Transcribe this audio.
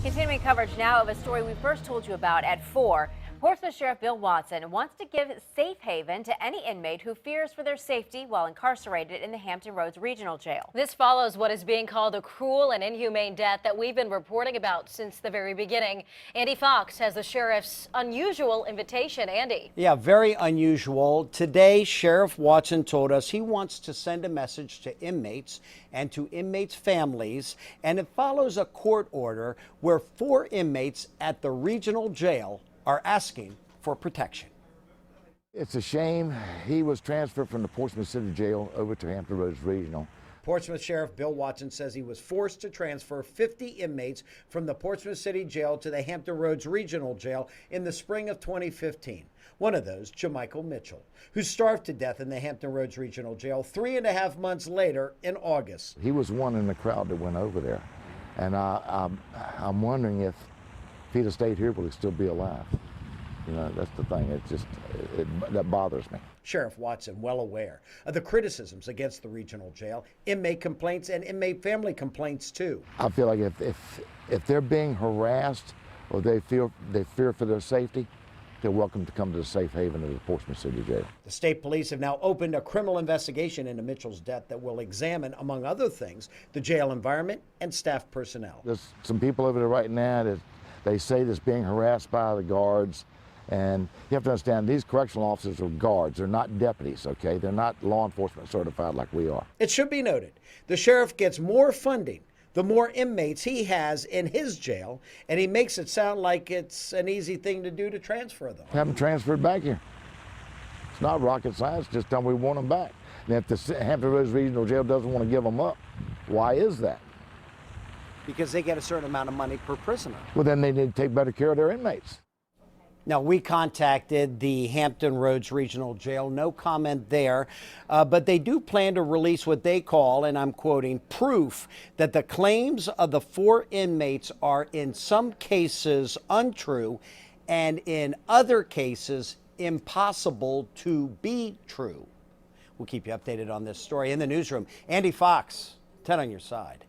Continuing coverage now of a story we first told you about at 4. Portsmouth Sheriff Bill Watson wants to give safe haven to any inmate who fears for their safety while incarcerated in the Hampton Roads Regional Jail. This follows what is being called a cruel and inhumane death that we've been reporting about since the very beginning. Andy Fox has the sheriff's unusual invitation. Andy. Yeah, very unusual. Today, Sheriff Watson told us he wants to send a message to inmates and to inmates' families, and it follows a court order where 4 inmates at the regional jail are asking for protection. It's a shame. He was transferred from the Portsmouth City Jail over to Hampton Roads Regional. Portsmouth Sheriff Bill Watson says he was forced to transfer 50 inmates from the Portsmouth City Jail to the Hampton Roads Regional Jail in the spring of 2015. One of those, Jamycheal Mitchell, who starved to death in the Hampton Roads Regional Jail 3.5 months later in August. He was one in the crowd that went over there, and I'm wondering if he'd have stayed here, will he still be alive? You know, that's the thing. That bothers me. Sheriff Watson, well aware of the criticisms against the regional jail, inmate complaints and inmate family complaints too. I feel like if they're being harassed or they fear for their safety, they're welcome to come to the safe haven of the Portsmouth City Jail. The state police have now opened a criminal investigation into Mitchell's death that will examine, among other things, the jail environment and staff personnel. There's some people over there right now that they say that's being harassed by the guards. And you have to understand, these correctional officers are guards. They're not deputies, okay? They're not law enforcement certified like we are. It should be noted, the sheriff gets more funding the more inmates he has in his jail, and he makes it sound like it's an easy thing to do to transfer them. Have them transferred back here. It's not rocket science, just tell them we want them back. And if the Hampton Roads Regional Jail doesn't want to give them up, why is that? Because they get a certain amount of money per prisoner. Well, then they need to take better care of their inmates. Now, we contacted the Hampton Roads Regional Jail. No comment there. But they do plan to release what they call, and I'm quoting, proof that the claims of the 4 inmates are in some cases untrue and in other cases impossible to be true. We'll keep you updated on this story. In the newsroom, Andy Fox, 10 on your side.